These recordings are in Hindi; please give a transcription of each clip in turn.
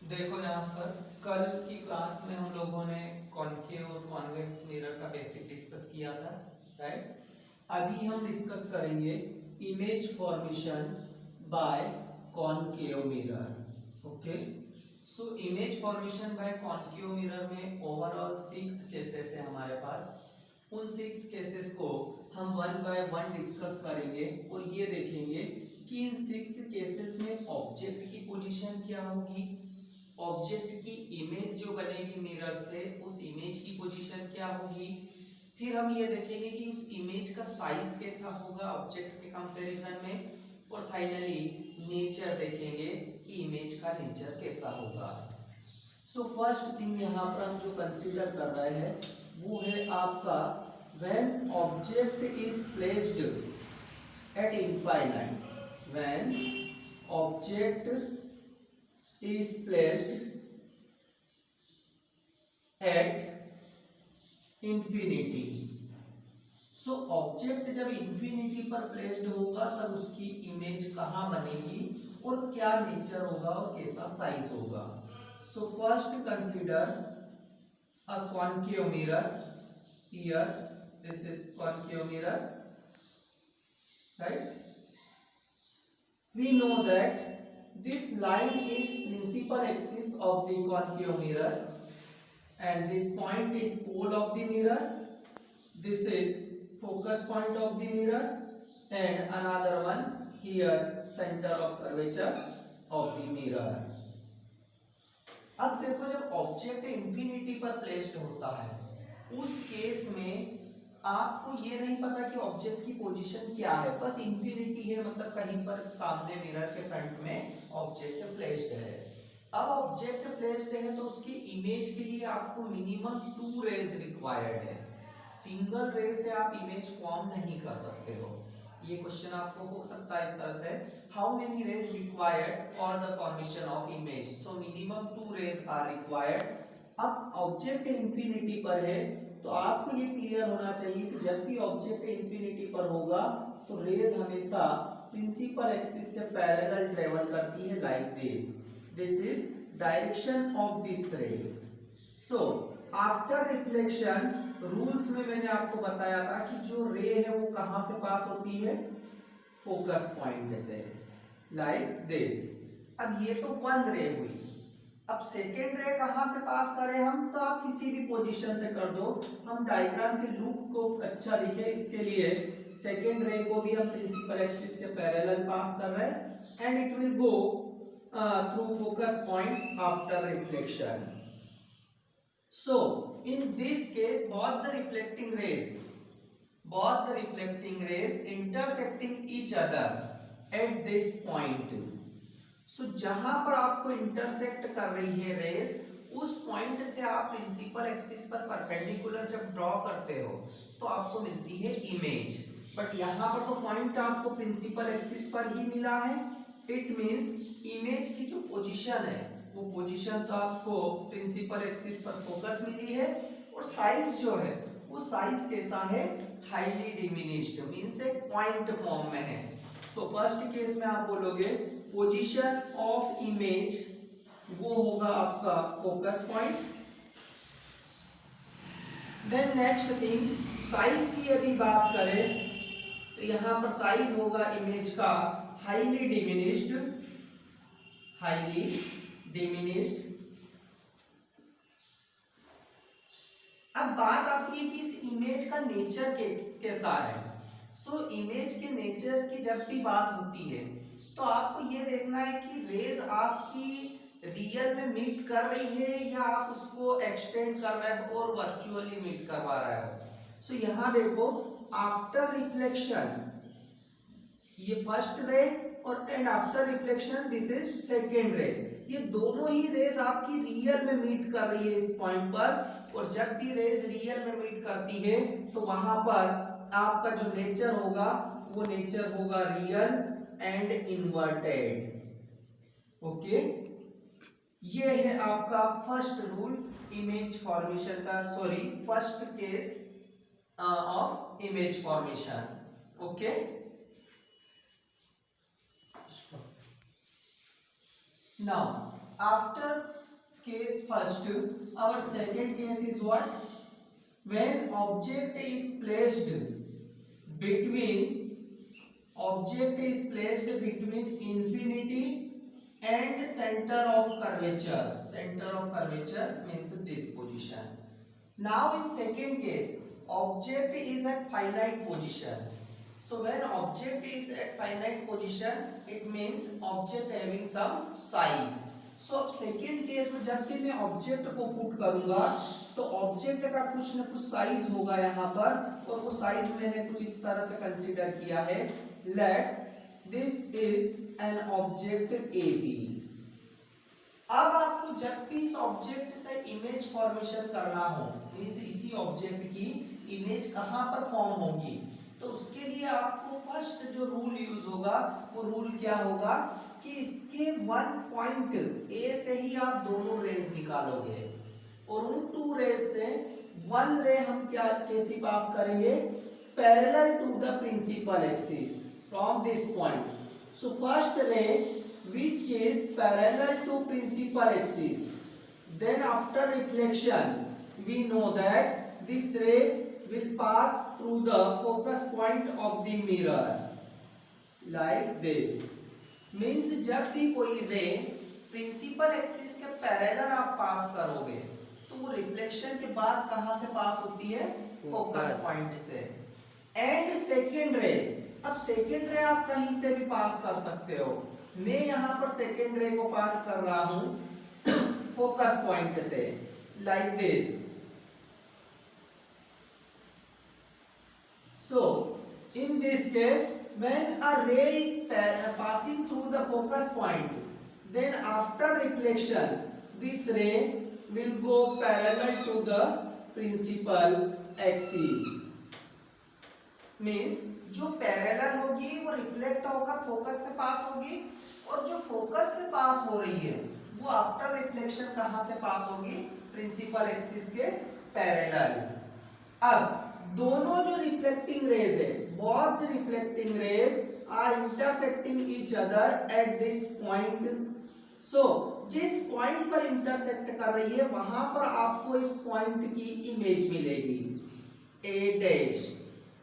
देखो यहाँ पर कल की क्लास में हम लोगों ने कॉनकेव और कॉन्वेक्स मिरर का बेसिक डिस्कस किया था, राइट। अभी हम डिस्कस करेंगे image formation by concave mirror. Okay, so image formation by concave mirror में ओवरऑल 6 केसेस है हमारे पास। उन 6 केसेस को हम वन बाय वन डिस्कस करेंगे और ये देखेंगे कि इन 6 केसेस में ऑब्जेक्ट की पोजीशन क्या होगी, ऑब्जेक्ट की इमेज जो बनेगी मिरर से उस इमेज की पोजीशन क्या होगी। फिर हम ये देखेंगे कि उस इमेज का साइज कैसा होगा ऑब्जेक्ट के कंपैरिजन में, और फाइनली नेचर देखेंगे कि इमेज का नेचर कैसा होगा। सो फर्स्ट थिंग यहाँ पर हम जो कंसीडर कर रहे हैं वो है आपका when object is placed at infinite, when object is placed at infinity। So object जब इंफिनिटी पर प्लेस्ड होगा तब उसकी इमेज कहाँ बनेगी और क्या नेचर होगा और कैसा साइज होगा। So first consider a concave mirror, here this is concave mirror, right. We know that this line is principal axis of the concave mirror and this point is pole of the mirror, this is focus point of the mirror and another one here center of curvature of the mirror। अब देखो जब ऑब्जेक्ट इंफिनिटी पर प्लेस्ड होता है उस केस में आपको ये नहीं पता कि ऑब्जेक्ट की पोजीशन क्या है, बस इंफिनिटी है, मतलब कहीं पर सामने मिरर के फ्रंट में ऑब्जेक्ट प्लेस्ड है। अब ऑब्जेक्ट प्लेस्ड है तो उसकी इमेज के लिए आपको मिनिमम 2 रेज रिक्वायर्ड है, सिंगल रे से आप इमेज फॉर्म नहीं कर सकते हो। ये क्वेश्चन आपको हो सकता है इस तरह से, how many rays required for the formation of image, so minimum 2 rays are required. अब ऑब्जेक्ट इंफिनिटी पर है तो आपको ये क्लियर होना चाहिए कि जब भी ऑब्जेक्ट इंफिनिटी पर होगा तो रेज हमेशा प्रिंसिपल एक्सिस के पैरेलल ट्रेवल करती है like this, this is direction of this ray. So after reflection rules में मैंने आपको बताया था कि जो रे है वो कहां से पास होती है, फोकस पॉइंट से, लाइक दिस। अब ये तो वन रे हुई, अब सेकेंड रे कहां से पास करें हम, तो आप किसी भी पोजीशन से कर दो, हम डायग्राम के लुक को अच्छा दिखे इसके लिए सेकेंड रे को भी हम प्रिंसिपल एक्सिस के पैरेलल पास कर रहे हैं and it will go through focus point after reflection. So in this case both the reflecting rays intersecting each other at this point। सो जहां पर आपको इंटरसेक्ट कर रही है रेस उस पॉइंट से आप प्रिंसिपल एक्सिस पर परपेंडिकुलर जब ड्रॉ करते हो तो आपको मिलती है इमेज, बट यहां पर तो पॉइंट आपको प्रिंसिपल एक्सिस पर ही मिला है, इट मींस इमेज की जो पोजीशन है वो पोजीशन तो आपको प्रिंसिपल एक्सिस पर फोकस मिली है, और साइज जो है वो साइज कैसा है, हाईली डिमिनिश्ड, मींस एक पॉइंट फॉर्म में है। सो फर्स्ट केस में आप बोलोगे पोजीशन ऑफ इमेज वो होगा आपका focus point. Then next thing size की यदि बात करें तो यहां पर साइज होगा इमेज का हाईली डिमिनिश्ड। अब बात आती है कि इस इमेज का नेचर कैसा है। सो इमेज के नेचर की जब भी बात होती है तो आपको ये देखना है कि रेज आपकी रियल में मीट कर रही है या आप उसको एक्सटेंड कर रहे हो और वर्चुअली मीट करवा रहे हो। सो यहां देखो आफ्टर रिफ्लेक्शन ये फर्स्ट रे और and after reflection this is second रे, ये दोनों ही रेज आपकी रियल में मीट कर रही है इस पॉइंट पर, और जब भी रेज रियल में मीट करती है तो वहां पर आपका जो नेचर होगा वो नेचर होगा रियल एंड इन्वर्टेड। ओके, ये है आपका फर्स्ट रूल इमेज फॉर्मेशन का, sorry first case of image formation. Okay, now after case first, our second case is what? When object is placed between infinity and center of curvature. Center of curvature means this position. Now in second case, object is at finite position. So when object is at finite position, it means object having some size. So अब सेकेंड केस में जब भी मैं ऑब्जेक्ट को पुट करूंगा तो ऑब्जेक्ट का कुछ न कुछ साइज होगा यहाँ पर, और वो साइज मैंने कुछ इस तरह से कंसीडर किया है. Let this is an object A B. अब आपको जब भी इस ऑब्जेक्ट से इमेज फॉर्मेशन करना हो, मींस इसी ऑब्जेक्ट की इमेज कहां पर फॉर्म होगी, तो उसके लिए आपको फर्स्ट जो रूल यूज होगा वो रूल क्या होगा कि इसके वन पॉइंट ए से ही आप दोनों रेज निकालोगे, और उन टू रेज से वन रे हम क्या कैसे पास करेंगे? Parallel to the principal axis from this point. So first ray which is parallel to principal axis, then after reflection we know that this ray will pass through the focus point of the mirror like this. means जब भी कोई रे प्रिंसिपल एक्सिस के पैरेलल आप पास करोगे तो वो रिफ्लेक्शन के बाद कहां से पास होती है? फोकस पॉइंट से. एंड सेकेंड रे, अब सेकेंड रे आप कहीं से भी पास कर सकते हो. मैं यहां पर सेकेंड रे को पास कर रहा हूं फोकस पॉइंट से like this. So in this case, when a ray is passing through the focus point, then after reflection this ray will go parallel to the principal axis. means जो पैरेलल होगी वो रिफ्लेक्ट होकर फोकस से पास होगी, और जो फोकस से पास हो रही है वो आफ्टर रिफ्लेक्शन कहां से पास होगी? प्रिंसिपल एक्सिस के पैरेलल. अब दोनों जो रिफ्लेक्टिंग रेज है, both the reflecting rays are intersecting each other at this point. So जिस पॉइंट पर इंटरसेक्ट कर रही है वहां पर आपको इस पॉइंट की इमेज मिलेगी ए डैश.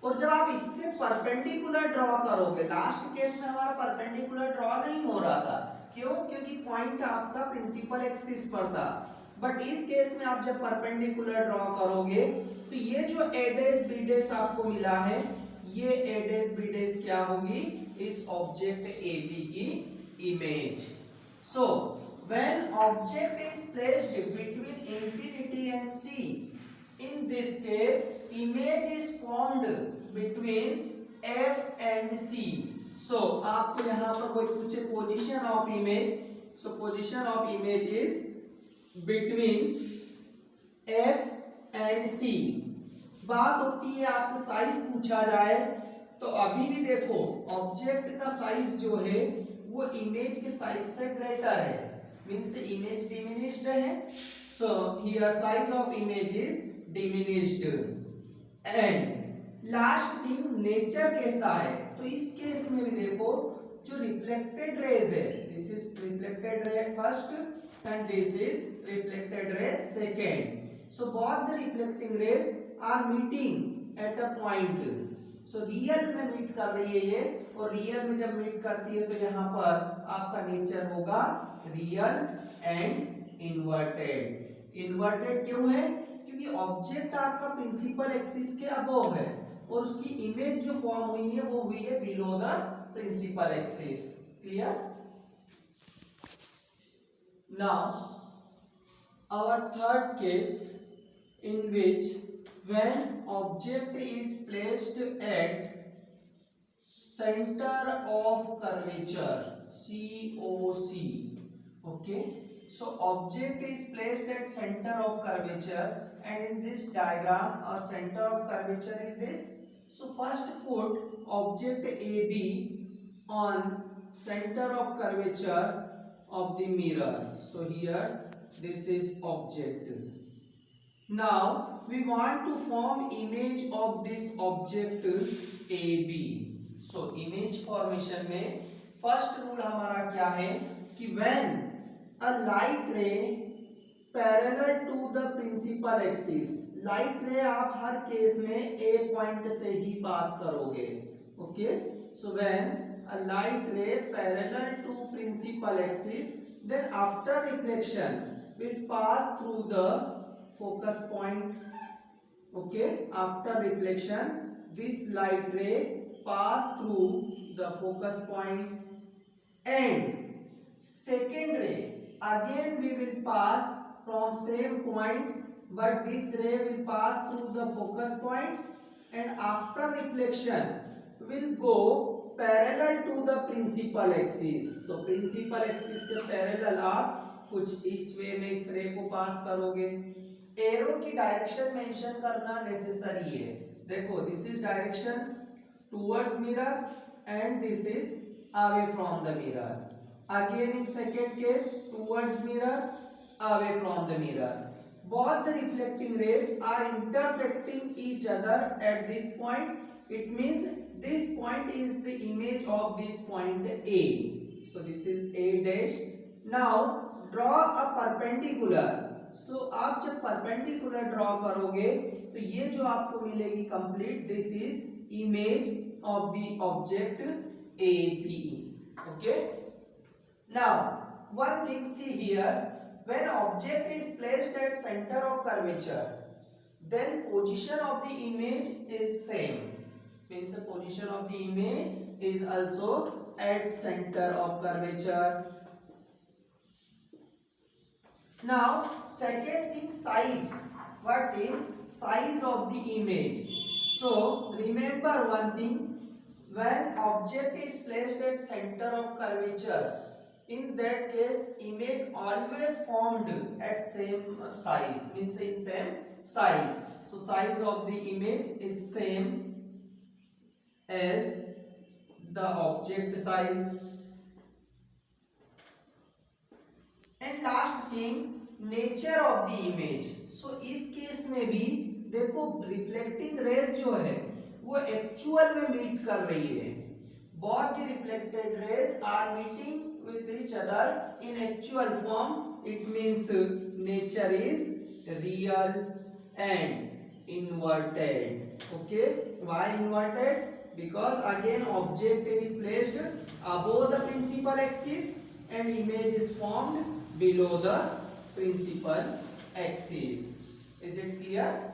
और जब आप इससे परपेंडिकुलर ड्रॉ करोगे, लास्ट केस में हमारा परपेंडिकुलर ड्रॉ नहीं हो रहा था, क्यों? क्योंकि पॉइंट आपका प्रिंसिपल एक्सिस पर था. बट इस केस में आप जब परपेंडिकुलर ड्रॉ करोगे तो ये जो ए डैश बी डैश आपको मिला है, ये ए डैश बी डैश क्या होगी? इस ऑब्जेक्ट ए बी की image. So when object is placed between infinity and C, in this case image is formed between f and c. so आपको यहाँ पर कोई पूछे position of image, so position of image is between f and c. बात होती है आपसे साइज पूछा जाए तो अभी भी देखो ऑब्जेक्ट का साइज जो है वो इमेज के साइज से ग्रेटर है, मींस इमेज डिमिनिश्ड है. so here size of image is diminished. And last thing nature कैसा है, तो इस केस में भी देखो जो रिफ्लेक्टेड रेज है, this is reflected ray first and this is reflected ray second. So both the reflecting rays are meeting at a point. So real में मीट कर रही है ये, और रियल में जब मीट करती है तो यहाँ पर आपका नेचर होगा रियल एंड इन्वर्टेड. इन्वर्टेड क्यों है? क्योंकि ऑब्जेक्ट आपका प्रिंसिपल एक्सिस के अबव है और उसकी इमेज जो फॉर्म हुई है वो हुई है below the principal axis. Clear? Now our third case in which when object is placed at center of curvature COC. okay, so object is placed at center of curvature, and in this diagram our center of curvature is this. so first put object AB on center of curvature of the mirror. so here this is object. Now we want to form image of this object AB. So image formation में first rule हमारा क्या है कि when a light ray parallel to the principal axis. Light रे आप हर केस में ए पॉइंट से ही पास करोगे. Okay, so when a light ray parallel to principal axis, then after reflection will pass through the focus point. Okay, after reflection this light ray pass through the focus point and second ray again we will pass from same point, but this ray will pass through the focus point and after reflection will go parallel to the principal axis. So principal axis के parallel आप कुछ इस वे में इस रे को पास करोगे. एरो की डायरेक्शन मेंशन करना नेसेसरी है. देखो, this is direction towards mirror and this is away from the mirror. Again in second case towards mirror, away from the mirror. Both the reflecting rays are intersecting each other at this point. It means this point is the image of this point A. So this is A dash. Now draw a perpendicular. So आप जब perpendicular draw करोगे तो ये जो आपको मिलेगी complete, this is image of the object AB. Okay. Now one thing, see here. When object is placed at center of curvature, then position of the image is same. Means the position of the image is also at center of curvature. Now second thing, size. What is size of the image? So remember one thing, when object is placed at center of curvature, in that case image always formed at same size, means in same size. So size of the image is same as the object size. And last thing, nature of the image. So इस केस में भी देखो रिफ्लेक्टिंग रेज जो है वो एक्चुअल में मीट कर रही है. Both the reflected rays are meeting with each other in actual form. It means nature is real and inverted. Okay, why inverted? Because again object is placed above the principal axis and image is formed below the principal axis. Is it clear?